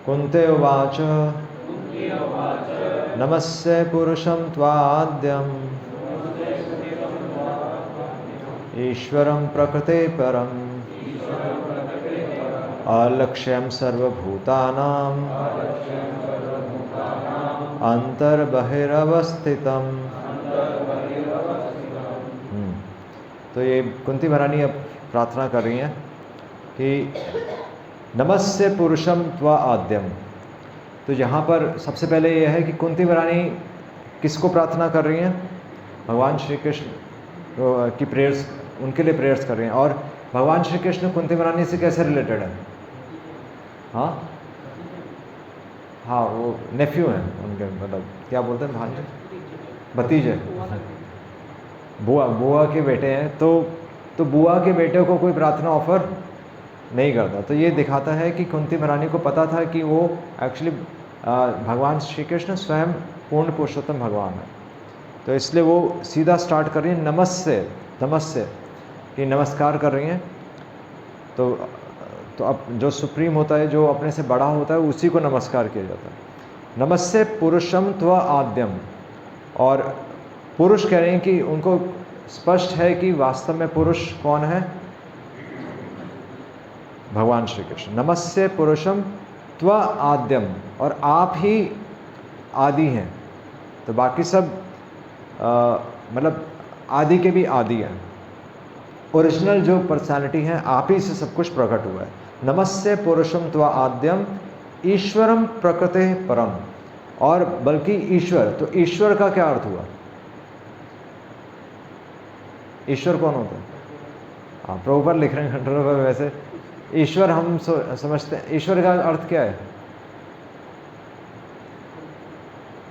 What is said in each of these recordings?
कुन्ती उवाच नमस्ते पुरुषं त्वाद्यम् ईश्वरं प्रकृते परम् अलक्ष्यं सर्वभूतानां अंतर्बहिरवस्थितम्। तो ये कुंती महारानी अब प्रार्थना कर रही हैं कि नमस्ते पुरुषम त्वा आद्यम। तो यहाँ पर सबसे पहले ये है कि कुंती महारानी किसको प्रार्थना कर रही हैं? भगवान श्री कृष्ण की प्रेयर्स, उनके लिए प्रेयर्स कर रही हैं। और भगवान श्री कृष्ण कुंती महारानी से कैसे रिलेटेड है? हाँ हाँ, वो नेफ्यू हैं उनके, मतलब क्या बोलते हैं, भांजे, भतीजे, बुआ के बेटे हैं। तो बुआ के बेटे को कोई प्रार्थना ऑफर नहीं करता। तो ये दिखाता है कि कुंती महारानी को पता था कि वो एक्चुअली भगवान श्री कृष्ण स्वयं पूर्ण पुरुषोत्तम भगवान है। तो इसलिए वो सीधा स्टार्ट कर रही है नमस्ते, नमस्ते कि नमस्कार कर रही हैं। तो अब जो सुप्रीम होता है, जो अपने से बड़ा होता है, उसी को नमस्कार किया जाता है। नमस्ते पुरुषम त्व आद्यम। और पुरुष कह रहे हैं कि उनको स्पष्ट है कि वास्तव में पुरुष कौन है? भगवान श्री कृष्ण। नमस्ते पुरुषम त्व आद्यम, और आप ही आदि हैं। तो बाकी सब मतलब आदि के भी आदि हैं। ओरिजिनल जो पर्सनालिटी है, आप ही से सब कुछ प्रकट हुआ है। नमस्ते पुरुषम त्व आद्यम ईश्वरम प्रकृते परम। और बल्कि ईश्वर, तो ईश्वर का क्या अर्थ हुआ? ईश्वर कौन होता है? हाँ, प्रभुपाद लिख रहे हैं कंट्रोल पर। वैसे ईश्वर हम समझते हैं, ईश्वर का अर्थ क्या है?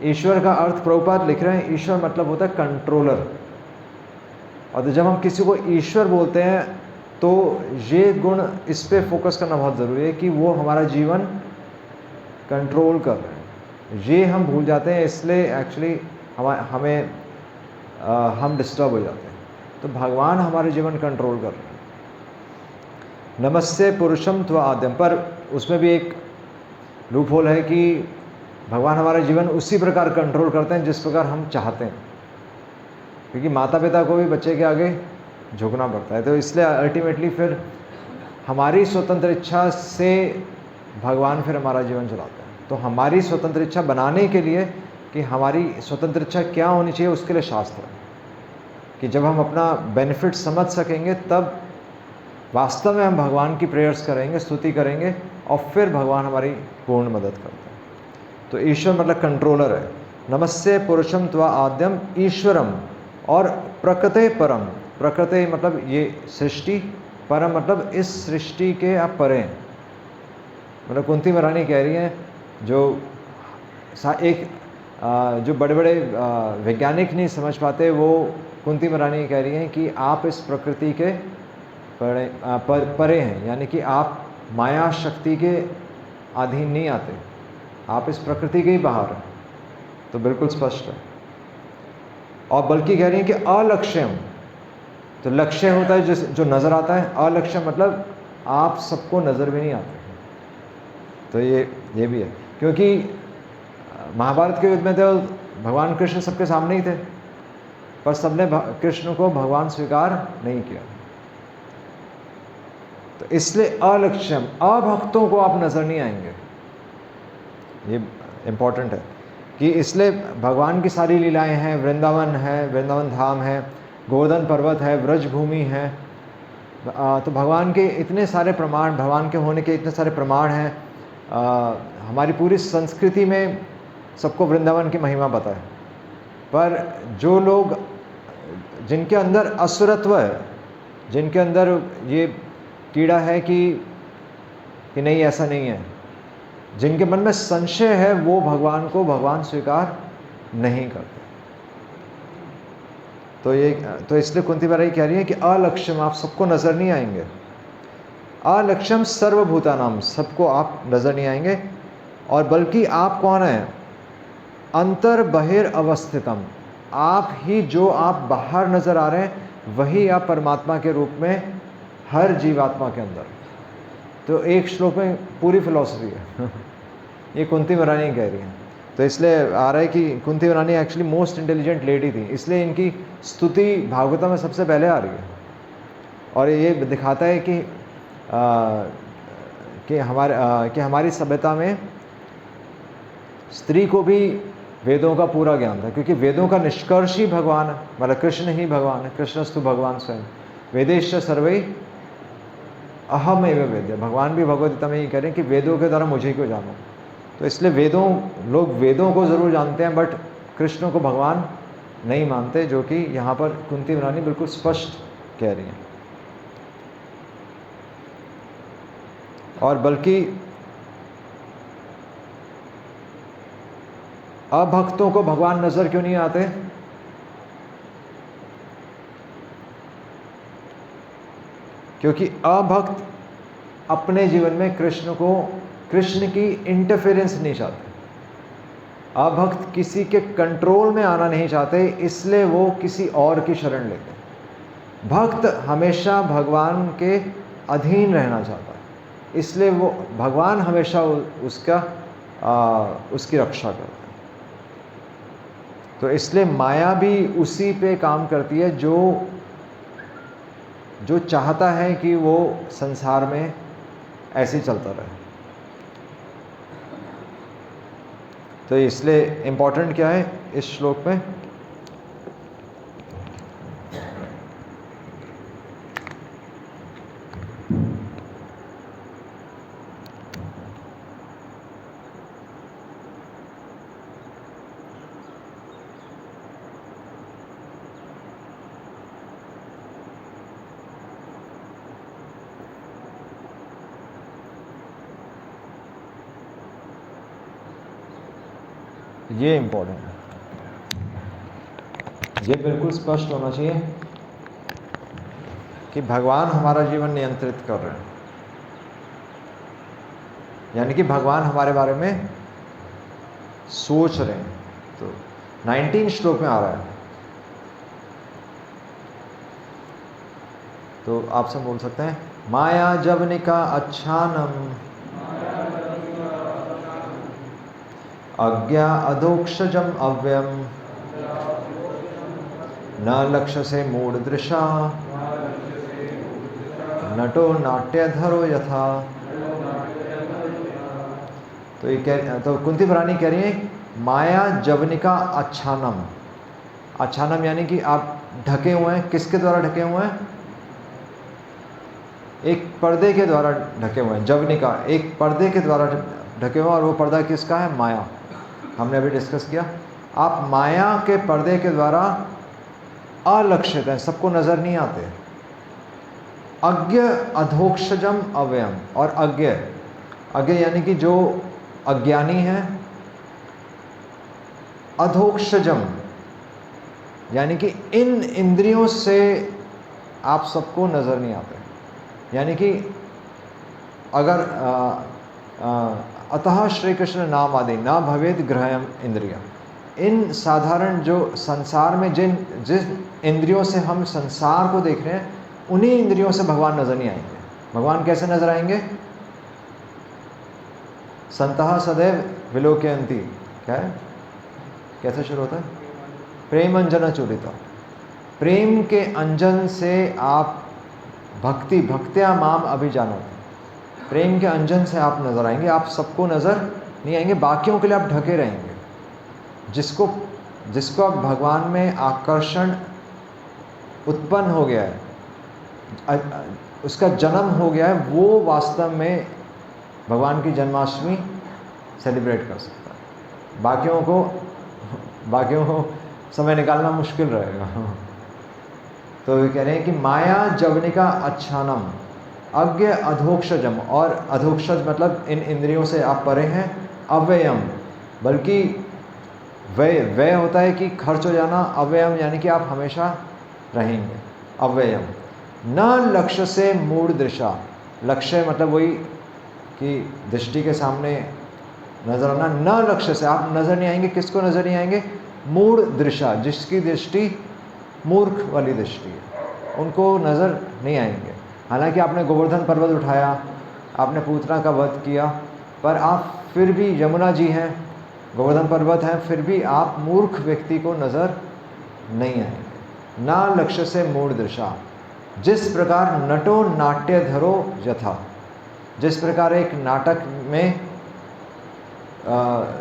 ईश्वर का अर्थ प्रभुपाद लिख रहे हैं, ईश्वर मतलब होता है कंट्रोलर। और तो जब हम किसी को ईश्वर बोलते हैं तो ये गुण, इस पे फोकस करना बहुत ज़रूरी है कि वो हमारा जीवन कंट्रोल कर रहे हैं। ये हम भूल जाते हैं, इसलिए एक्चुअली हम डिस्टर्ब हो जाते हैं। तो भगवान हमारे जीवन कंट्रोल कर रहे हैं। नमस्ते पुरुषम त्व आद्यम, पर उसमें भी एक लूप होल है कि भगवान हमारा जीवन उसी प्रकार कंट्रोल करते हैं जिस प्रकार हम चाहते हैं, क्योंकि माता पिता को भी बच्चे के आगे झुकना पड़ता है। तो इसलिए अल्टीमेटली फिर हमारी स्वतंत्र इच्छा से भगवान फिर हमारा जीवन चलाते हैं। तो हमारी स्वतंत्र इच्छा बनाने के लिए, कि हमारी स्वतंत्र इच्छा क्या होनी चाहिए, उसके लिए शास्त्र है कि जब हम अपना बेनिफिट समझ सकेंगे तब वास्तव में हम भगवान की प्रेयर्स करेंगे, स्तुति करेंगे, और फिर भगवान हमारी पूर्ण मदद करते हैं। तो ईश्वर मतलब कंट्रोलर है। नमस्ते पुरुषम त्व आद्यम ईश्वरम, और प्रकृते परम। प्रकृते मतलब ये सृष्टि, परम मतलब इस सृष्टि के आप परे हैं। मतलब कुंती महारानी कह रही हैं, जो बड़े बड़े वैज्ञानिक नहीं समझ पाते, वो कुंती महारानी कह रही हैं कि आप इस प्रकृति के परे हैं, यानी कि आप माया शक्ति के अधीन नहीं आते, आप इस प्रकृति के ही बाहर हैं। तो बिल्कुल स्पष्ट है। और बल्कि कह रही हैं कि अलक्ष्यम, तो लक्ष्य होता है जो नज़र आता है, अलक्ष्य मतलब आप सबको नज़र भी नहीं आते। तो ये भी है, क्योंकि महाभारत के युद्ध में तो भगवान कृष्ण सबके सामने ही थे, पर सबने कृष्ण को भगवान स्वीकार नहीं किया। तो इसलिए अलक्ष्यम, अभक्तों को आप नज़र नहीं आएंगे। ये इम्पॉर्टेंट है कि इसलिए भगवान की सारी लीलाएं हैं, वृंदावन है, वृंदावन धाम है, गोवर्धन पर्वत है, व्रज भूमि है। तो भगवान के इतने सारे प्रमाण, भगवान के होने के इतने सारे प्रमाण हैं। हमारी पूरी संस्कृति में सबको वृंदावन की महिमा पता है, पर जो लोग, जिनके अंदर असुरत्व है, जिनके अंदर ये कीड़ा है कि नहीं ऐसा नहीं है, जिनके मन में संशय है, वो भगवान को भगवान स्वीकार नहीं करते। तो इसलिए कुंती महारानी कह रही है कि अलक्ष्यम, आप सबको नज़र नहीं आएंगे। अलक्ष्यम सर्वभूतानाम, सबको आप नज़र नहीं आएंगे। और बल्कि आप कौन हैं? अंतर बहिर अवस्थितम, आप ही जो आप बाहर नज़र आ रहे हैं, वही आप परमात्मा के रूप में हर जीवात्मा के अंदर। तो एक श्लोक में पूरी फिलॉसफी है ये कुंती महारानी कह रही हैं। तो इसलिए आ रहा है कि कुंती महारानी एक्चुअली मोस्ट इंटेलिजेंट लेडी थी, इसलिए इनकी स्तुति भागवतम में सबसे पहले आ रही है। और ये दिखाता है कि हमारी सभ्यता में स्त्री को भी वेदों का पूरा ज्ञान था, क्योंकि वेदों का निष्कर्ष ही भगवान है, मतलब कृष्ण ही भगवान है। कृष्णस्तु भगवान स्वयं, वेदेश्च सर्वै अहम एवं वेद्य। भगवान भी भगवद गीता में ये कह रहे हैं कि वेदों के द्वारा मुझे क्यों जानो। तो इसलिए लोग वेदों को ज़रूर जानते हैं, बट कृष्ण को भगवान नहीं मानते, जो कि यहाँ पर कुंती महारानी बिल्कुल स्पष्ट कह रही हैं। और बल्कि अभक्तों को भगवान नजर क्यों नहीं आते? क्योंकि अभक्त अपने जीवन में कृष्ण की इंटरफेरेंस नहीं चाहते। अभक्त किसी के कंट्रोल में आना नहीं चाहते, इसलिए वो किसी और की शरण लेते हैं। भक्त हमेशा भगवान के अधीन रहना चाहता है, इसलिए वो भगवान हमेशा उसकी रक्षा करता है। तो इसलिए माया भी उसी पे काम करती है जो चाहता है कि वो संसार में ऐसे ही चलता रहे। तो इसलिए इम्पोर्टेंट क्या है इस श्लोक में? ये इम्पोर्टेंट है, ये बिल्कुल स्पष्ट होना चाहिए कि भगवान हमारा जीवन नियंत्रित कर रहे हैं, यानी कि भगवान हमारे बारे में सोच रहे हैं। तो 19 श्लोक में आ रहा है, तो आप सब बोल सकते हैं, माया जवनिका अच्छानम अज्ञा अधोक्षजम अव्ययम न लक्ष्य से मूढ़ दृशा नटो नाट्यधरो यथा। तो कुंती महारानी कह रही है माया जवनिका अच्छानम। अच्छानम यानी कि आप ढके हुए हैं, किसके द्वारा ढके हुए हैं? एक पर्दे के द्वारा ढके हुए हैं। जवनिका एक पर्दे के द्वारा ढके हुए हैं, और वो पर्दा किसका है? माया। हमने अभी डिस्कस किया, आप माया के पर्दे के द्वारा अलक्षित हैं, सबको नजर नहीं आते। अज्ञ अधोक्षजम अव्ययम, और अज्ञ यानी कि जो अज्ञानी है, अधोक्षजम यानी कि इन इंद्रियों से आप सबको नजर नहीं आते। यानी कि अगर अतः श्री कृष्ण नाम आदि ना भवेद ग्रहम इंद्रिया, इन साधारण जो संसार में जिस इंद्रियों से हम संसार को देख रहे हैं, उन्हीं इंद्रियों से भगवान नजर नहीं आएंगे। भगवान कैसे नजर आएंगे? संतः सदैव विलोकयन्ति, क्या है, कैसे शुरू होता है? प्रेम अंजन चूरिता। प्रेम के अंजन से आप भक्त्या माम अभिजानत, प्रेम के अंजन से आप नजर आएंगे। आप सबको नजर नहीं आएंगे, बाकियों के लिए आप ढके रहेंगे। जिसको अब भगवान में आकर्षण उत्पन्न हो गया है, उसका जन्म हो गया है, वो वास्तव में भगवान की जन्माष्टमी सेलिब्रेट कर सकता है। बाकियों को समय निकालना मुश्किल रहेगा। तो वे कह रहे हैं कि माया जवनिका अच्छानम अज्ञ अधोक्षजम, और अधोक्षज मतलब इन इंद्रियों से आप परे हैं। अव्ययम, बल्कि व्यय होता है कि खर्च हो जाना, अव्ययम यानी कि आप हमेशा रहेंगे। अव्ययम न लक्ष्य से मूढ़ दृशा, लक्ष्य मतलब वही कि दृष्टि के सामने नजर आना। न लक्ष्य से आप नजर नहीं आएंगे, किसको नजर नहीं आएंगे? मूढ़ दृशा, जिसकी दृष्टि मूर्ख वाली दृष्टि है, उनको नजर नहीं आएंगे। हालांकि आपने गोवर्धन पर्वत उठाया, आपने पूतना का वध किया, पर आप फिर भी यमुना जी हैं, गोवर्धन पर्वत हैं, फिर भी आप मूर्ख व्यक्ति को नज़र नहीं आएंगे। ना लक्ष्य से मूढ़ दृशा, जिस प्रकार नटो नाट्य धरो यथा, जिस प्रकार एक नाटक में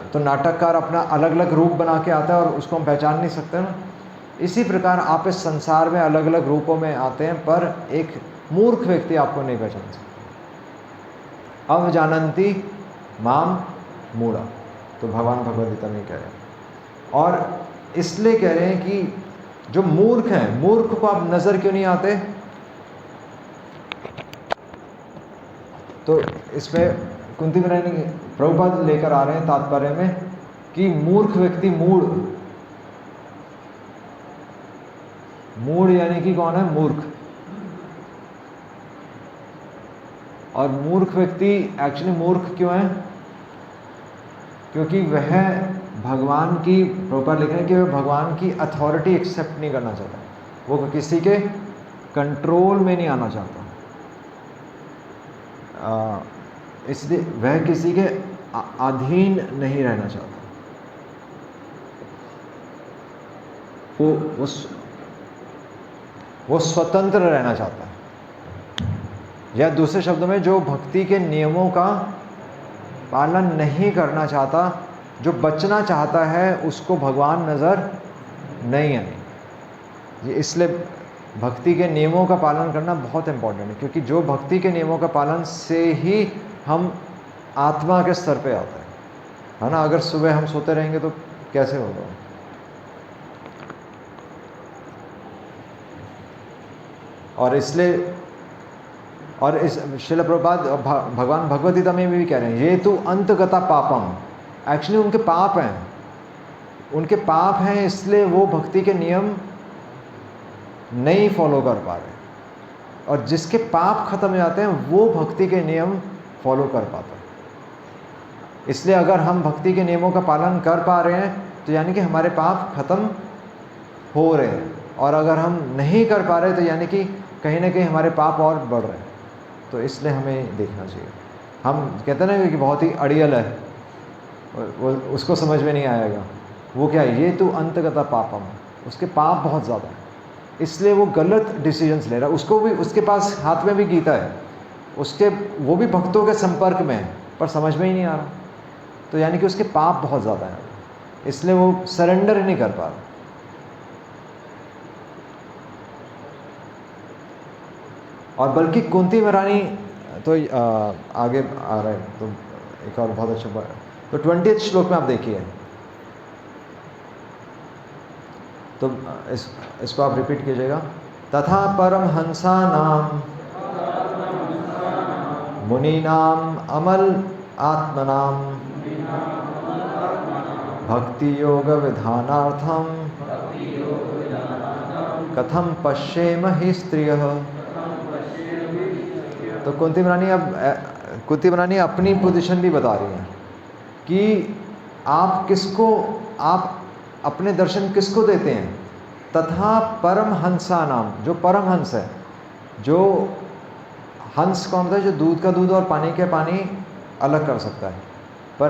तो नाटककार अपना अलग अलग रूप बना के आता है और उसको हम पहचान नहीं सकते ना, इसी प्रकार आप इस संसार में अलग अलग रूपों में आते हैं, पर एक मूर्ख व्यक्ति आपको नहीं पहचान सकता। अवजानन्ति माम मूढ़ा, तो भगवान भगवद गीता में कह रहे हैं। और इसलिए कह रहे हैं कि जो मूर्ख हैं, मूर्ख को आप नज़र क्यों नहीं आते? तो इसमें कुंती महारानी प्रभुपाद लेकर आ रहे हैं तात्पर्य में कि मूर्ख व्यक्ति, मूढ़ यानी कि कौन है? मूर्ख। और मूर्ख व्यक्ति एक्चुअली मूर्ख क्यों है? क्योंकि वह भगवान की, प्रभुपाद लिख रहे हैं कि वह भगवान की अथॉरिटी एक्सेप्ट नहीं करना चाहता, वो किसी के कंट्रोल में नहीं आना चाहता, इसलिए वह किसी के अधीन नहीं रहना चाहता। वो स्वतंत्र रहना चाहता है, या दूसरे शब्दों में जो भक्ति के नियमों का पालन नहीं करना चाहता, जो बचना चाहता है, उसको भगवान नज़र नहीं आए। इसलिए भक्ति के नियमों का पालन करना बहुत इम्पोर्टेंट है, क्योंकि जो भक्ति के नियमों का पालन से ही हम आत्मा के स्तर पे आते हैं, है ना। अगर सुबह हम सोते रहेंगे तो कैसे होगा? और इसलिए, और इस श्रील प्रभुपाद भगवान भगवद गीता में भी कह रहे हैं, ये तो अंतगता पापम, एक्चुअली उनके पाप हैं, उनके पाप हैं, इसलिए वो भक्ति के नियम नहीं फॉलो कर पा रहे, और जिसके पाप खत्म हो जाते हैं वो भक्ति के नियम फॉलो कर पाता है। इसलिए अगर हम भक्ति के नियमों का पालन कर पा रहे हैं तो यानी कि हमारे पाप खत्म हो रहे हैं, और अगर हम नहीं कर पा रहे तो यानी कि कहीं ना कहीं हमारे पाप और बढ़ रहे हैं। तो इसलिए हमें देखना चाहिए। हम कहते हैं ना कि बहुत ही अड़ियल है, वो उसको समझ में नहीं आएगा, वो क्या है? ये तो अंतगता पापम, उसके पाप बहुत ज़्यादा है, इसलिए वो गलत डिसीजंस ले रहा है। उसको भी, उसके पास हाथ में भी गीता है, उसके, वो भी भक्तों के संपर्क में है, पर समझ में ही नहीं आ रहा, तो यानी कि उसके पाप बहुत ज़्यादा हैं, इसलिए वो सरेंडर ही नहीं कर पा रहा। और बल्कि कुंती महारानी तो आगे आ रहे हैं, तो एक और बहुत अच्छा बात, तो 20वें श्लोक में आप देखिए, तो इसको आप रिपीट कीजिएगा। तथा परमहंसा नाम मुनीनाम अमल आत्मनाम भक्ति योग विधानार्थम कथम पश्येम हि स्त्रियः। तो कुंती महारानी अपनी पोजीशन भी बता रही हैं कि आप किसको, आप अपने दर्शन किसको देते हैं? तथा परमहंसा नाम, जो परमहंस है, जो हंस कौन होता है? जो दूध का दूध और पानी के पानी अलग कर सकता है। पर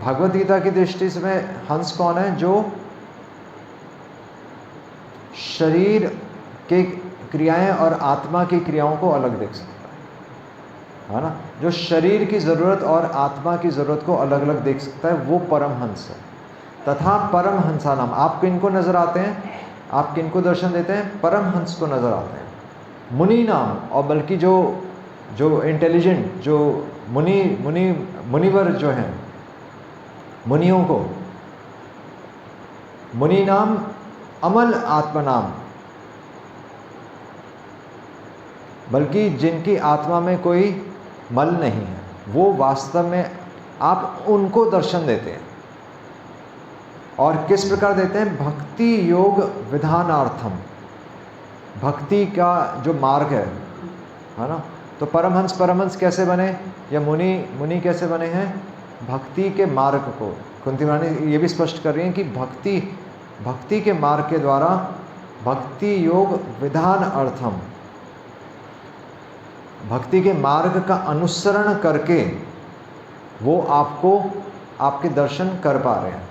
भगवद गीता की दृष्टि से हंस कौन है? जो शरीर के क्रियाएं और आत्मा की क्रियाओं को अलग देख सकता है ना। जो शरीर की ज़रूरत और आत्मा की ज़रूरत को अलग अलग देख सकता है, वो परमहंस है। तथा परमहंसा नाम, आप किनको नज़र आते हैं? आप किनको दर्शन देते हैं? परमहंस को नज़र आते हैं। मुनि नाम, और बल्कि जो इंटेलिजेंट, जो मुनिवर जो हैं, मुनियों को, मुनि नाम अमल आत्मनाम, बल्कि जिनकी आत्मा में कोई मल नहीं है, वो वास्तव में आप उनको दर्शन देते हैं। और किस प्रकार देते हैं? भक्ति योग विधानार्थम, भक्ति का जो मार्ग है ना। तो परमहंस कैसे बने, या मुनि कैसे बने हैं? भक्ति के मार्ग को कुंती महारानी ये भी स्पष्ट कर रही हैं कि भक्ति के मार्ग के द्वारा भक्ति योग विधान अर्थम, भक्ति के मार्ग का अनुसरण करके वो आपको आपके दर्शन कर पा रहे हैं।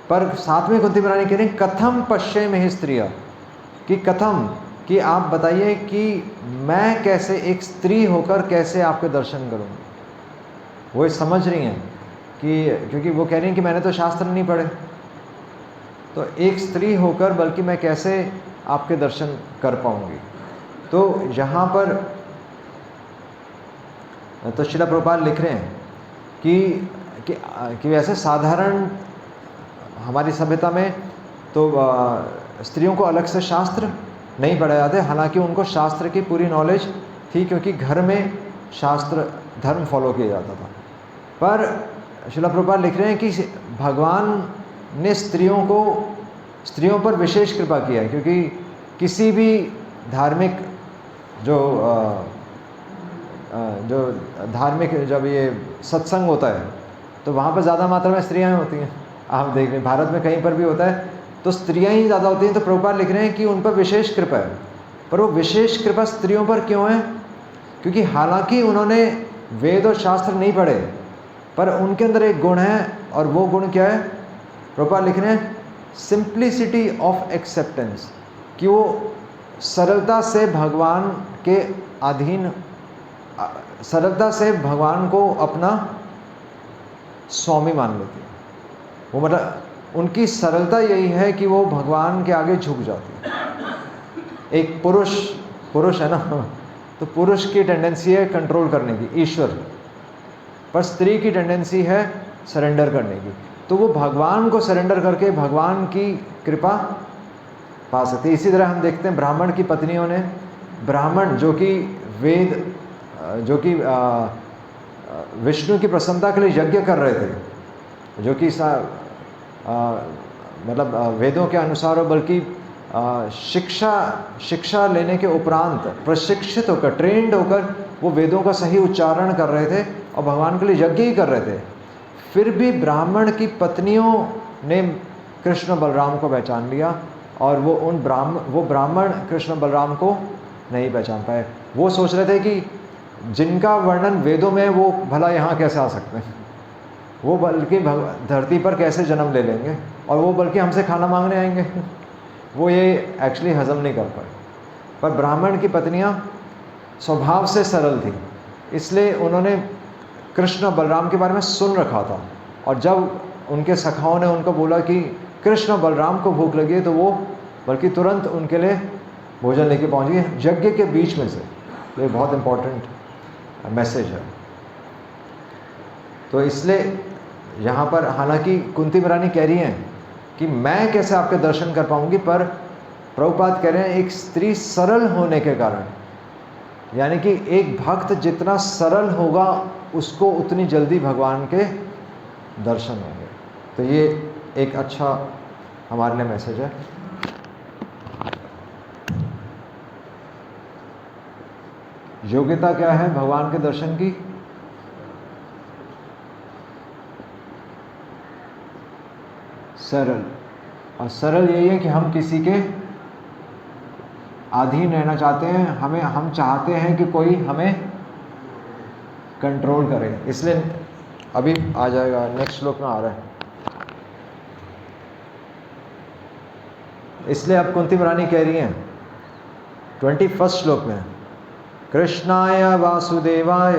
पर साथ में कुंती महारानी कह रही कथम पश्चिम ही स्त्रिया, कि कथम, कि आप बताइए कि मैं कैसे एक स्त्री होकर कैसे आपके दर्शन करूँगी। वो समझ रही हैं कि, क्योंकि वो कह रही हैं कि मैंने तो शास्त्र नहीं पढ़े, तो एक स्त्री होकर बल्कि मैं कैसे आपके दर्शन कर पाऊँगी। तो यहाँ पर तो श्रील प्रभुपाद लिख रहे हैं कि वैसे साधारण हमारी सभ्यता में तो स्त्रियों को अलग से शास्त्र नहीं पढ़ाए जाते, हालांकि उनको शास्त्र की पूरी नॉलेज थी क्योंकि घर में शास्त्र धर्म फॉलो किया जाता था। पर श्रील प्रभुपाद लिख रहे हैं कि भगवान ने स्त्रियों पर विशेष कृपा किया है, क्योंकि किसी भी धार्मिक जब ये सत्संग होता है तो वहाँ पर ज़्यादा मात्रा में स्त्रियाँ होती हैं। आप देख रहे हैं भारत में कहीं पर भी होता है तो स्त्रियाँ ही ज़्यादा होती हैं। तो प्रभुपाद लिख रहे हैं कि उन पर विशेष कृपा है। पर वो विशेष कृपा स्त्रियों पर क्यों है? क्योंकि हालांकि उन्होंने वेद और शास्त्र नहीं पढ़े, पर उनके अंदर एक गुण है, और वो गुण क्या है? प्रभुपाद लिख रहे हैं सिंप्लिसिटी ऑफ एक्सेप्टेंस, कि वो सरलता से भगवान के अधीन, सरलता से भगवान को अपना स्वामी मान लेती है। वो मतलब उनकी सरलता यही है कि वो भगवान के आगे झुक जाती है। एक पुरुष है ना, तो पुरुष की टेंडेंसी है कंट्रोल करने की, ईश्वर, पर स्त्री की टेंडेंसी है सरेंडर करने की। तो वो भगवान को सरेंडर करके भगवान की कृपा पा सकती है। इसी तरह हम देखते हैं ब्राह्मण की पत्नियों ने, ब्राह्मण जो कि वेद, जो कि विष्णु की प्रसन्नता के लिए यज्ञ कर रहे थे, जो कि मतलब वेदों के अनुसार, बल्कि शिक्षा लेने के उपरांत प्रशिक्षित होकर, ट्रेंड होकर वो वेदों का सही उच्चारण कर रहे थे और भगवान के लिए यज्ञ ही कर रहे थे। फिर भी ब्राह्मण की पत्नियों ने कृष्ण बलराम को पहचान लिया, और वो ब्राह्मण कृष्ण बलराम को नहीं पहचान पाए। वो सोच रहे थे कि जिनका वर्णन वेदों में, वो भला यहाँ कैसे आ सकते हैं, वो बल्कि धरती पर कैसे जन्म ले लेंगे, और वो बल्कि हमसे खाना मांगने आएंगे। वो ये एक्चुअली हजम नहीं कर पाए। पर ब्राह्मण की पत्नियाँ स्वभाव से सरल थी, इसलिए उन्होंने कृष्ण बलराम के बारे में सुन रखा था, और जब उनके सखाओं ने उनको बोला कि कृष्ण बलराम को भूख लगी है, तो वो बल्कि तुरंत उनके लिए भोजन लेके पहुँच गए यज्ञ के बीच में से। तो ये बहुत इम्पोर्टेंट मैसेज है। तो इसलिए यहाँ पर हालांकि कुंती महारानी कह रही हैं कि मैं कैसे आपके दर्शन कर पाऊँगी, पर प्रभुपाद कह रहे हैं एक स्त्री सरल होने के कारण, यानी कि एक भक्त जितना सरल होगा उसको उतनी जल्दी भगवान के दर्शन होंगे। तो ये एक अच्छा हमारे लिए मैसेज है। योग्यता क्या है भगवान के दर्शन की? सरल। और सरल यही है कि हम किसी के अधीन रहना चाहते हैं, हम चाहते हैं कि कोई हमें कंट्रोल करे। इसलिए अभी आ जाएगा, नेक्स्ट श्लोक में आ रहा है। इसलिए अब कुंती महारानी कह रही हैं 21 श्लोक में, कृष्णाय वासुदेवाय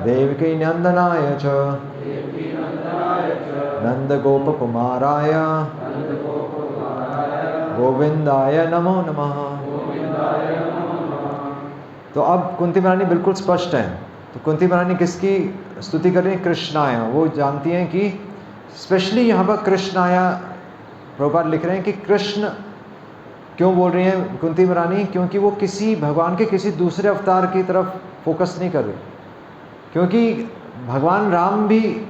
देवकी नंदनाय च नंद गोप कुमाराय गोविंदाय नमो नमः। तो अब कुंती महारानी बिल्कुल स्पष्ट हैं। तो कुंती महारानी किसकी स्तुति कर रही हैं? कृष्णाय। वो जानती हैं कि स्पेशली यहाँ पर कृष्णाय, प्रभुपाद लिख रहे हैं कि कृष्ण क्यों बोल रही हैं कुंती महारानी, क्योंकि वो किसी भगवान के किसी दूसरे अवतार की तरफ फोकस नहीं कर रही। क्योंकि भगवान राम भी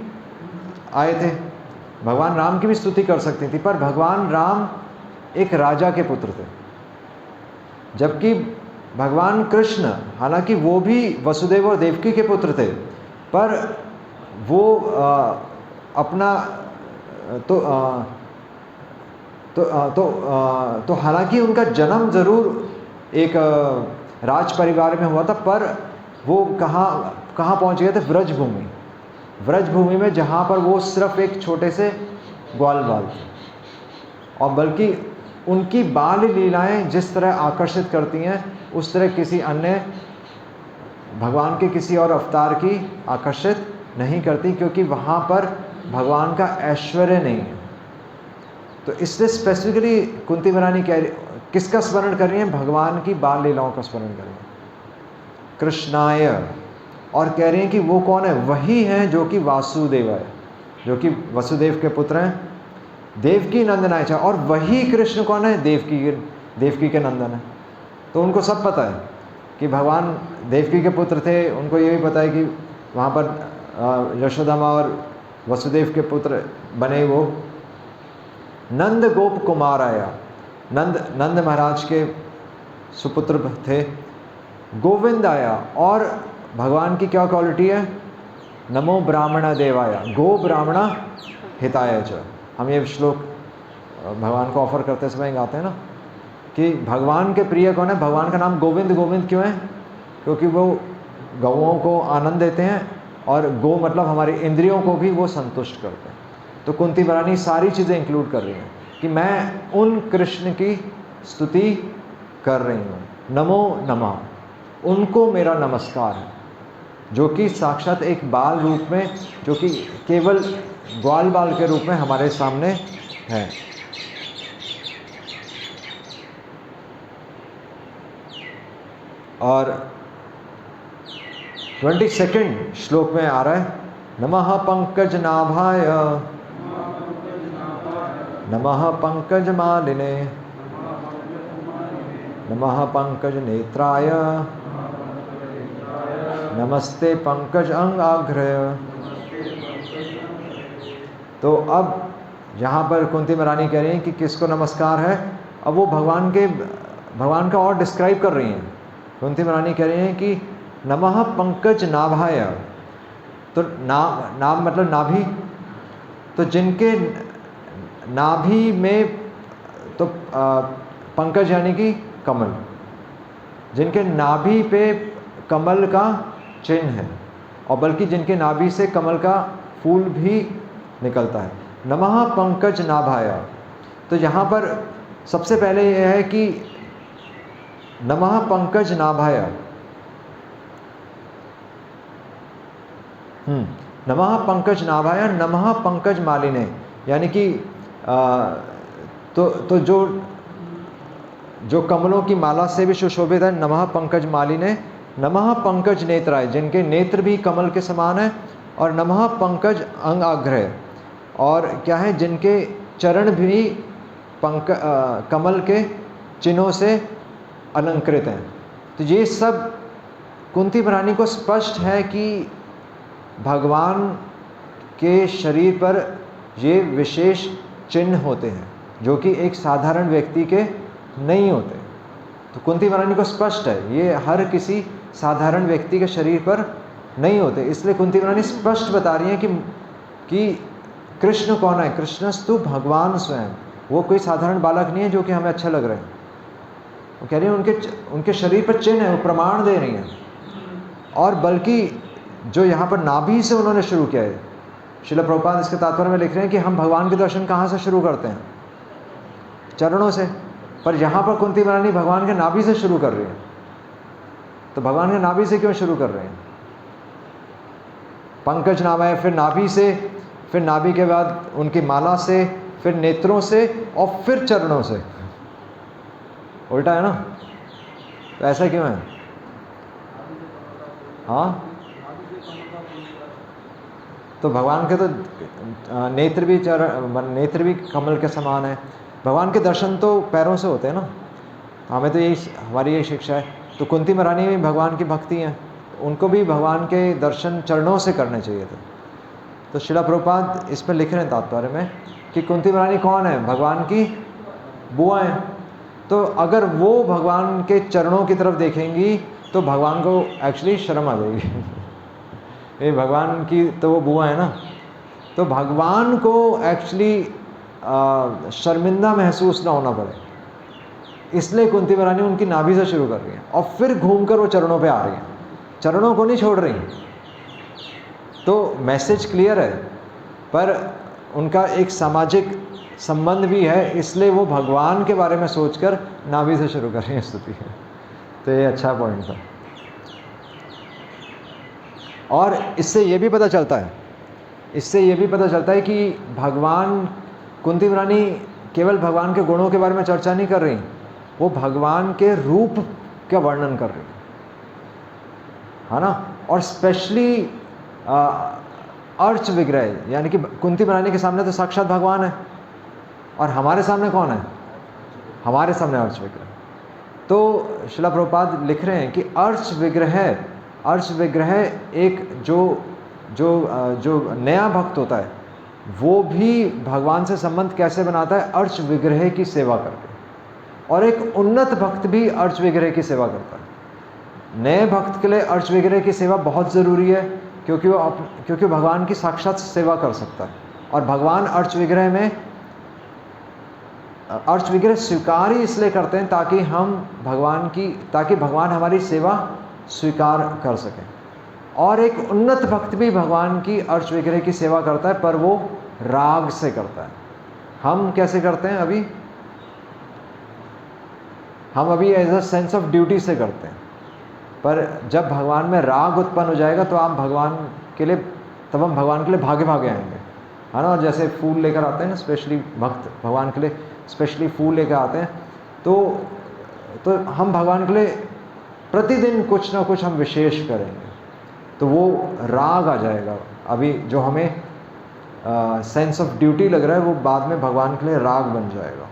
आए थे, भगवान राम की भी स्तुति कर सकती थी, पर भगवान राम एक राजा के पुत्र थे, जबकि भगवान कृष्ण हालांकि वो भी वसुदेव और देवकी के पुत्र थे, पर वो अपना तो हालांकि उनका जन्म ज़रूर एक राज परिवार में हुआ था, पर वो कहाँ कहाँ पहुँच गए थे? व्रज भूमि। व्रज भूमि में जहाँ पर वो सिर्फ एक छोटे से ग्वाल बाल थे, और बल्कि उनकी बाल लीलाएं जिस तरह आकर्षित करती हैं उस तरह किसी अन्य भगवान के किसी और अवतार की आकर्षित नहीं करती, क्योंकि वहाँ पर भगवान का ऐश्वर्य नहीं है। तो इसलिए स्पेसिफिकली कुंती महारानी किसका स्मरण कर रही हैं? भगवान की बाल लीलाओं का स्मरण कर रही हैं, कृष्णाय। और कह रही हैं कि वो कौन है? वही हैं जो कि वासुदेव है, जो कि वसुदेव के पुत्र हैं, देवकी नंदनाय। और वही कृष्ण कौन है? देवकी के नंदन है। तो उनको सब पता है कि भगवान देवकी के पुत्र थे। उनको ये भी पता है कि वहाँ पर यशोदा माँ और वसुदेव के पुत्र बने वो। नंद गोप कुमार आया, नंद महाराज के सुपुत्र थे। गोविंद आया, और भगवान की क्या क्वालिटी है? नमो ब्राह्मण देवाय गो ब्राह्मण हिताय च। हम ये श्लोक भगवान को ऑफर करते समय गाते हैं ना कि भगवान के प्रिय कौन है? भगवान का नाम गोविंद। गोविंद क्यों है? क्योंकि वो गौओं को आनंद देते हैं, और गो मतलब हमारी इंद्रियों को भी वो संतुष्ट करते हैं। तो कुंती महारानी सारी चीज़ें इंक्लूड कर रही हैं कि मैं उन कृष्ण की स्तुति कर रही हूँ। नमो नमः, उनको मेरा नमस्कार है, जो कि साक्षात एक बाल रूप में, जो कि केवल ग्वाल बाल के रूप में हमारे सामने है। और 22वें श्लोक में आ रहा है, नमः पंकज नाभाय नमः पंकज मालिने नमः पंकज नेत्राय नमस्ते पंकज अंगाग्र। तो अब यहाँ पर कुंती महारानी कह रही हैं कि किसको नमस्कार है। अब वो भगवान का और डिस्क्राइब कर रही हैं। कुंती महारानी कह रही हैं कि नमः पंकज नाभाय। तो नाभ मतलब नाभि। तो जिनके नाभि में तो पंकज यानी कि कमल, जिनके नाभि पे कमल का चिन्ह है, और बल्कि जिनके नाभि से कमल का फूल भी निकलता है। नमः पंकज नाभाय। तो यहाँ पर सबसे पहले यह है कि नमः पंकज नाभाय, नमः पंकज नाभाय नमः पंकज मालिने, यानी कि तो जो कमलों की माला से भी सुशोभित है, नमः पंकज मालिने। नमः पंकज नेत्राय, जिनके नेत्र भी कमल के समान है, और नमः पंकज अंगाग्र, और क्या है? जिनके चरण भी कमल के चिन्हों से अलंकृत हैं। तो ये सब कुंती महारानी को स्पष्ट है कि भगवान के शरीर पर ये विशेष चिन्ह होते हैं, जो कि एक साधारण व्यक्ति के नहीं होते। तो कुंती महारानी को स्पष्ट है ये हर किसी साधारण व्यक्ति के शरीर पर नहीं होते। इसलिए कुंती महारानी स्पष्ट बता रही हैं कि कृष्ण कौन है? कृष्णस्तु भगवान स्वयं। वो कोई साधारण बालक नहीं है जो कि हमें अच्छा लग रहा है। वो कह रही है उनके शरीर पर चिन्ह है, वो प्रमाण दे रही हैं। और बल्कि जो यहाँ पर नाभि से उन्होंने शुरू किया है, श्रील प्रभुपाद इसके तात्पर्य में लिख रहे हैं कि हम भगवान के दर्शन कहाँ से शुरू करते हैं? चरणों से। पर यहाँ पर कुंती महारानी भगवान के नाभि से शुरू कर रही है। तो भगवान के नाभि से क्यों शुरू कर रहे हैं? पंकज नाम है, फिर नाभि से, फिर नाभि के बाद उनकी माला से, फिर नेत्रों से, और फिर चरणों से। उल्टा है ना? तो ऐसा क्यों है? हाँ, तो भगवान के तो नेत्र भी कमल के समान है। भगवान के दर्शन तो पैरों से होते हैं ना। हमें तो हमारी यही शिक्षा है। तो कुंती महारानी भी भगवान की भक्ति हैं, उनको भी भगवान के दर्शन चरणों से करने चाहिए थे। तो श्रील प्रभुपाद इसमें लिख रहे हैं तात्पर्य में कि कुंती महारानी कौन है? भगवान की बुआ हैं। तो अगर वो भगवान के चरणों की तरफ देखेंगी तो भगवान को एक्चुअली शर्म आ जाएगी। ये भगवान की तो वो बुआ है ना। तो भगवान को एक्चुअली शर्मिंदा महसूस ना होना पड़े, इसलिए कुंती महारानी उनकी नाभि से शुरू कर रही हैं, और फिर घूमकर वो चरणों पे आ रही हैं। चरणों को नहीं छोड़ रही, तो मैसेज क्लियर है, पर उनका एक सामाजिक संबंध भी है, इसलिए वो भगवान के बारे में सोचकर नाभि से शुरू कर रहे हैं स्तुति। तो ये अच्छा पॉइंट था। और इससे ये भी पता चलता है कि भगवान, कुंती रानी केवल भगवान के गुणों के बारे में चर्चा नहीं कर रही, वो भगवान के रूप का वर्णन कर रही है ना। और स्पेशली अर्च विग्रह, यानी कि कुंती रानी के सामने तो साक्षात भगवान है, और हमारे सामने कौन है? हमारे सामने अर्च विग्रह। तो श्रील प्रभुपाद लिख रहे हैं कि अर्च विग्रह एक जो नया भक्त होता है वो भी भगवान से संबंध कैसे बनाता है? अर्च विग्रह की सेवा करके। और एक उन्नत भक्त भी अर्च विग्रह की सेवा करता है। नए भक्त के लिए अर्च विग्रह की सेवा बहुत ज़रूरी है, क्योंकि भगवान की साक्षात सेवा कर सकता है। और भगवान अर्च विग्रह स्वीकार ही इसलिए करते हैं ताकि भगवान हमारी सेवा स्वीकार कर सकें। और एक उन्नत भक्त भी भगवान की अर्च विग्रह की सेवा करता है, पर वो राग से करता है। हम कैसे करते हैं? हम अभी as a sense of duty से करते हैं, पर जब भगवान में राग उत्पन्न हो जाएगा तो हम भगवान के लिए भागे आएंगे, है ना। और जैसे फूल लेकर आते हैं ना, स्पेशली भक्त भगवान के लिए स्पेशली फूल लेकर आते हैं, तो हम भगवान के लिए प्रतिदिन कुछ ना कुछ हम विशेष करेंगे, तो वो राग आ जाएगा। अभी जो हमें सेंस ऑफ ड्यूटी लग रहा है वो बाद में भगवान के लिए राग बन जाएगा।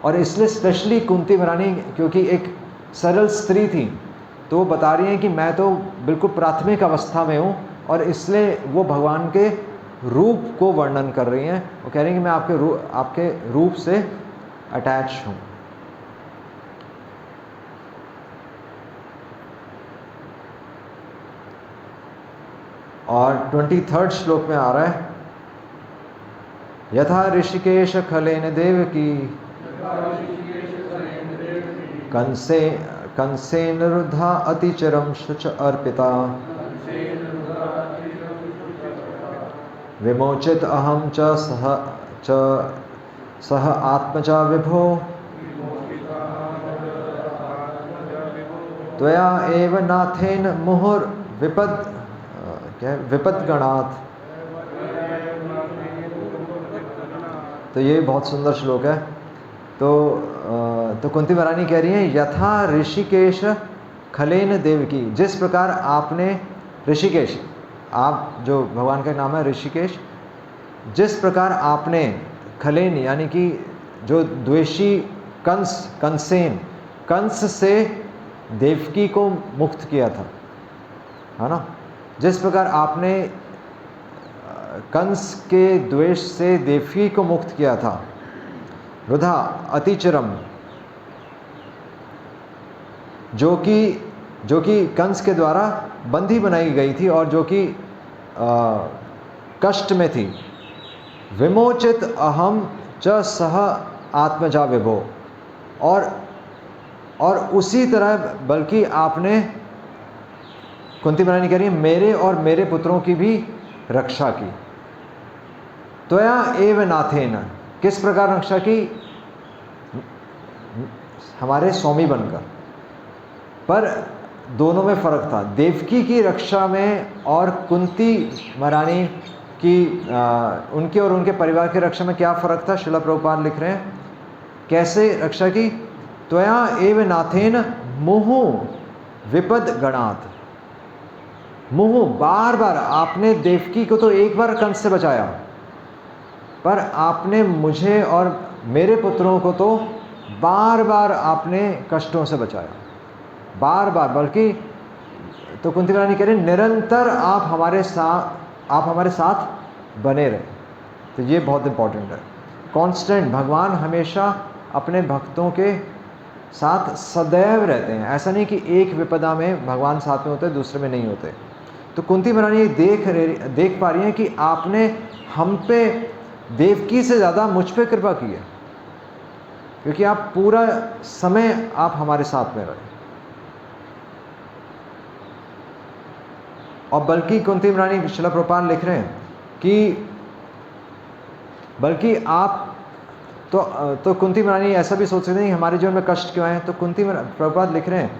और इसलिए स्पेशली कुंती रानी, क्योंकि एक सरल स्त्री थी, तो वो बता रही हैं कि मैं तो बिल्कुल प्राथमिक अवस्था में हूँ, और इसलिए वो भगवान के रूप को वर्णन कर रही हैं। वो कह रही हैं कि मैं आपके रूप से अटैच हूँ। और 23rd श्लोक में आ रहा है, यथा ऋषिकेश खलेन देव की कंसेन रुद्धा अतिचरम शुच अर्पिता विमोचित अहम च सह आत्मजा विभो त्वया एव नाथेन मुहुर विपद गणात्। तो ये बहुत सुंदर श्लोक है। तो कुंती रानी कह रही है, यथा ऋषिकेश खलेन देव की, जिस प्रकार आपने ऋषिकेश, आप जो भगवान का नाम है ऋषिकेश, जिस प्रकार आपने खलेन यानी कि जो द्वेषी कंस से देवकी को मुक्त किया था, है ना। जिस प्रकार आपने कंस के द्वेष से देवकी को मुक्त किया था, रुधा अतिचरम, जो कि कंस के द्वारा बंदी बनाई गई थी और जो कि कष्ट में थी। विमोचित अहम च सह आत्मजा विभो, और उसी तरह बल्कि आपने, कुंती रानी कह रही है, मेरे और मेरे पुत्रों की भी रक्षा की। त्वया एव नाथेन, किस प्रकार रक्षा की? हमारे स्वामी बनकर। पर दोनों में फ़र्क था। देवकी की रक्षा में और कुंती महारानी की उनके और उनके परिवार की रक्षा में क्या फ़र्क था? श्रील प्रभुपाद लिख रहे हैं, कैसे रक्षा की? त्वया एव नाथेन मुहु विपद गणात्। मुहु, बार बार आपने देवकी को तो एक बार कंस से बचाया, पर आपने मुझे और मेरे पुत्रों को तो बार बार आपने कष्टों से बचाया, बार बार। बल्कि तो कुंती रानी कह रही, निरंतर आप हमारे साथ बने रहे। तो ये बहुत इंपॉर्टेंट है। कांस्टेंट, भगवान हमेशा अपने भक्तों के साथ सदैव रहते हैं। ऐसा नहीं कि एक विपदा में भगवान साथ में होते, दूसरे में नहीं होते। तो कुंती महारानी देख पा रही हैं कि आपने हम पे देवकी से ज़्यादा मुझ पे कृपा की है, क्योंकि आप पूरा समय आप हमारे साथ में रहे। और बल्कि कुंती रानी श्रील प्रभुपाद लिख रहे हैं कि बल्कि आप तो कुंती रानी ऐसा भी सोच सकते हैं कि हमारे जीवन में कष्ट क्यों आए। तो कुंती प्रभुपाद लिख रहे हैं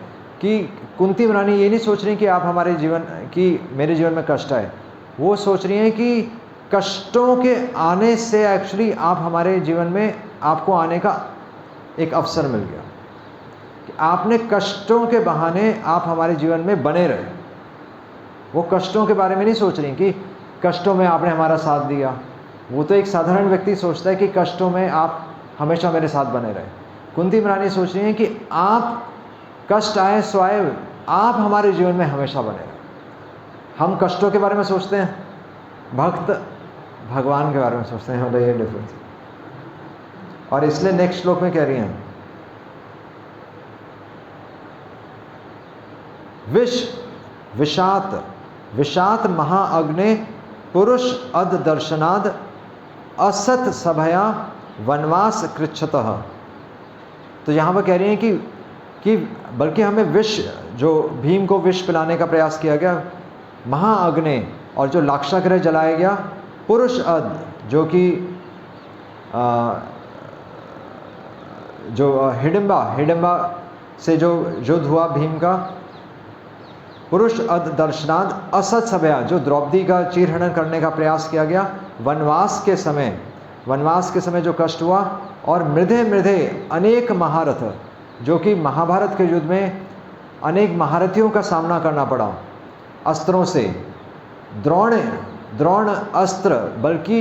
कि कुंती रानी ये नहीं सोच रही कि आप हमारे जीवन कि मेरे जीवन में कष्ट आए, वो सोच रही हैं कि कष्टों के आने से एक्चुअली आप हमारे जीवन में आपको आने का एक अवसर मिल गया कि आपने कष्टों के बहाने आप हमारे जीवन में बने रहे। वो कष्टों के बारे में नहीं सोच रही कि कष्टों में आपने हमारा साथ दिया। वो तो एक साधारण व्यक्ति सोचता है कि कष्टों में आप हमेशा मेरे साथ बने रहे। कुंती रानी सोच रही हैं कि आप कष्ट आए सो आए, आप हमारे जीवन में हमेशा बने रहे। हम कष्टों के बारे में सोचते हैं, भक्त भगवान के बारे में सोचते हैं, ये डिफरेंस। और इसलिए नेक्स्ट श्लोक में कह रही हैं, विषात महाअग्ने पुरुष अद दर्शनाद असत सभया वनवास कृच्छतः। तो यहाँ पर कह रही हैं कि बल्कि हमें विष, जो भीम को विष पिलाने का प्रयास किया गया, महाअग्नि और जो लाक्षागृह जलाया गया, पुरुष अद जो कि जो हिडिंबा से जो धुआ भीम का, पुरुष अद दर्शनाद असत सभया जो द्रौपदी का चीरहरण करने का प्रयास किया गया, वनवास के समय जो कष्ट हुआ, और मृधे अनेक महारथ जो कि महाभारत के युद्ध में अनेक महारथियों का सामना करना पड़ा अस्त्रों से, द्रोण अस्त्र, बल्कि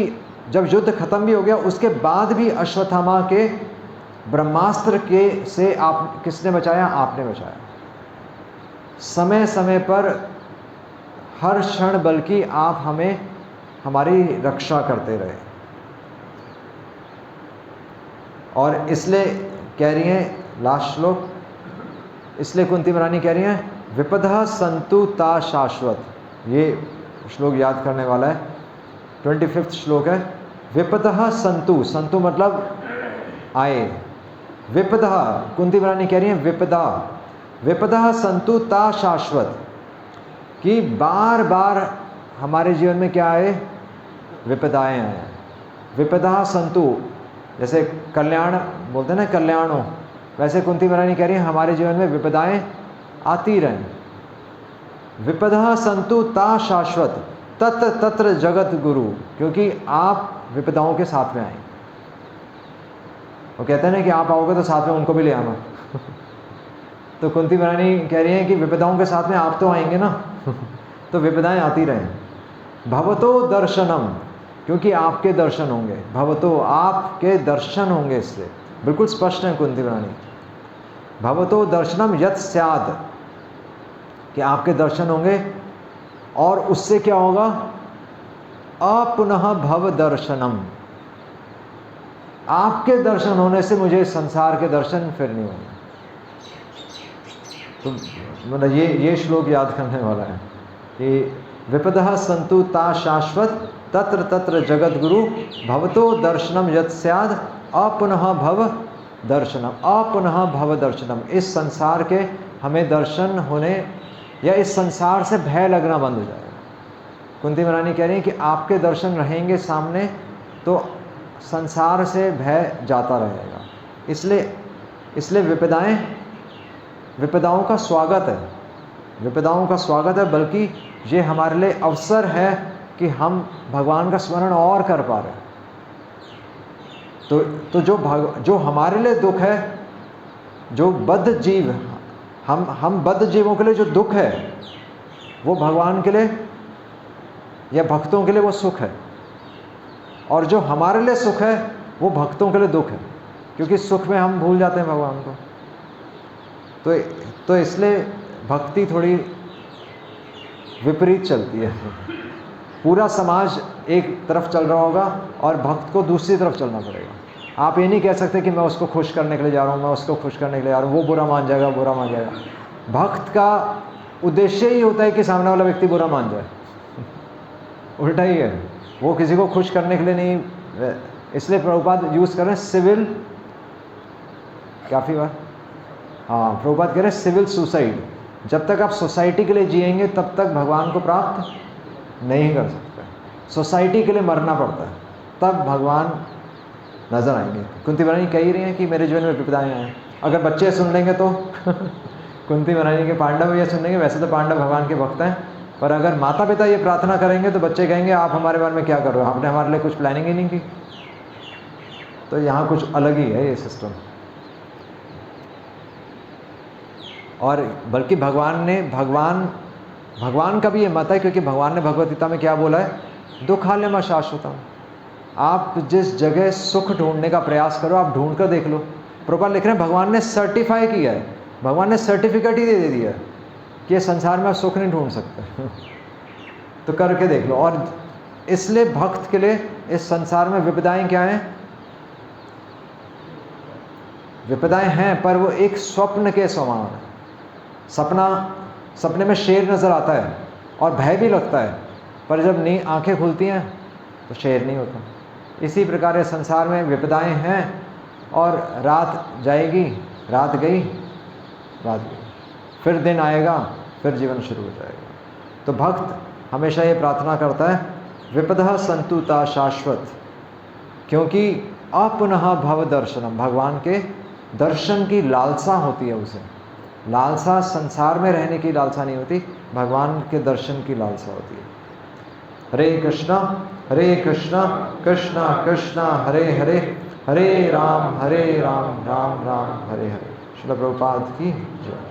जब युद्ध खत्म भी हो गया उसके बाद भी अश्वत्थामा के ब्रह्मास्त्र के से आप किसने बचाया? आपने बचाया। समय समय पर हर क्षण बल्कि आप हमें हमारी रक्षा करते रहे। और इसलिए कह रही हैं लास्ट श्लोक, इसलिए कुंती रानी कह रही हैं, विपदः संतु ता शाश्वत। ये श्लोक याद करने वाला है, 25वां श्लोक है। विपदः संतु मतलब आए, विपदः कुंती रानी कह रही हैं विपदः संतु ता शाश्वत, कि बार बार हमारे जीवन में क्या आए? विपदाएं आए। विपदा संतु, जैसे कल्याण बोलते हैं ना, कल्याण हो, वैसे कुंती रानी कह रही है हमारे जीवन में विपदाएं आती रहें। विपदा संतु ता शाश्वत तत्र जगत गुरु, क्योंकि आप विपदाओं के साथ में आए। वो कहते हैं ना कि आप आओगे तो साथ में उनको भी ले आना। तो कुंती रानी कह रही है कि विपदाओं के साथ में आप तो आएंगे ना, तो विपदाएं आती रहें। भवतो दर्शनम, क्योंकि आपके दर्शन होंगे, भवतो आपके दर्शन होंगे। इससे बिल्कुल स्पष्ट है कुंती रानी। भवतो दर्शनम यत् स्यात्, कि आपके दर्शन होंगे, और उससे क्या होगा? अपुनः भव दर्शनम, आपके दर्शन होने से मुझे संसार के दर्शन फिर नहीं होंगे। तो मतलब ये श्लोक याद करने वाला है कि विपदः संतु ता शाश्वत तत्र जगत गुरु भवतो दर्शनम यत् स्याद् अपुनः भव दर्शनम, अपुनः भव दर्शनम। इस संसार के हमें दर्शन होने या इस संसार से भय लगना बंद हो जाएगा। कुंती रानी कह रही है कि आपके दर्शन रहेंगे सामने तो संसार से भय जाता रहेगा। इसलिए विपदाओं का स्वागत है, विपदाओं का स्वागत है, बल्कि ये हमारे लिए अवसर है कि हम भगवान का स्मरण और कर पा रहे हैं। तो जो हमारे लिए दुख है, जो बद्ध जीव, हम बद्ध जीवों के लिए जो दुख है वो भगवान के लिए या भक्तों के लिए वो सुख है, और जो हमारे लिए सुख है वो भक्तों के लिए दुख है, क्योंकि सुख में हम भूल जाते हैं भगवान को। तो इसलिए भक्ति थोड़ी विपरीत चलती है। पूरा समाज एक तरफ चल रहा होगा और भक्त को दूसरी तरफ चलना पड़ेगा। आप ये नहीं कह सकते कि मैं उसको खुश करने के लिए जा रहा हूँ, मैं उसको खुश करने के लिए जा रहा हूँ, वो बुरा मान जाएगा, बुरा मान जाएगा। भक्त का उद्देश्य ही होता है कि सामने वाला व्यक्ति बुरा मान जाए। उल्टा ही है, वो किसी को खुश करने के लिए नहीं। इसलिए प्रभुपाद यूज़ कर रहे हैं सिविल, काफ़ी बार, हाँ प्रभुपाद कह रहे हैं सिविल सुसाइड, जब तक आप सोसाइटी के लिए जिएंगे तब तक भगवान को प्राप्त नहीं कर सकते। सोसाइटी के लिए मरना पड़ता है, तब भगवान नजर आएंगे। कुंती महारानी कह ही रही हैं कि मेरे जीवन में विपदाएं आए। अगर बच्चे सुन लेंगे तो कुंती महारानी के पांडव ये सुन लेंगे। वैसे तो पांडव भगवान के भक्त हैं, पर अगर माता पिता ये प्रार्थना करेंगे तो बच्चे कहेंगे आप हमारे बारे में क्या कर रहे हो, आपने हमारे लिए कुछ प्लानिंग ही नहीं की। तो यहाँ कुछ अलग ही है ये सिस्टम। और बल्कि भगवान का भी ये मत है, क्योंकि भगवान ने भगवद गीता में क्या बोला है, दुखालयम शाश्वतम। आप जिस जगह सुख ढूंढने का प्रयास करो, आप ढूंढ कर देख लो। प्रभुपाद लिख रहे हैं भगवान ने सर्टिफाई किया है, भगवान ने सर्टिफिकेट ही दे दिया है कि संसार में आप सुख नहीं ढूंढ सकते तो करके देख लो। और इसलिए भक्त के लिए इस संसार में विपदाएं क्या हैं? विपदाएं हैं, पर वो एक स्वप्न के समान है। सपने में शेर नजर आता है और भय भी लगता है, पर जब नी आंखें खुलती हैं तो शेर नहीं होता। इसी प्रकार ये संसार में विपदाएं हैं और रात जाएगी, रात गई, फिर दिन आएगा, फिर जीवन शुरू हो जाएगा। तो भक्त हमेशा ये प्रार्थना करता है विपदः संतुता शाश्वत, क्योंकि अपुनः भव दर्शनम, भगवान के दर्शन की लालसा होती है उसे। लालसा संसार में रहने की लालसा नहीं होती, भगवान के दर्शन की लालसा होती है। हरे कृष्णा कृष्णा कृष्णा हरे हरे, हरे राम राम राम हरे हरे। श्रील प्रभुपाद की जय।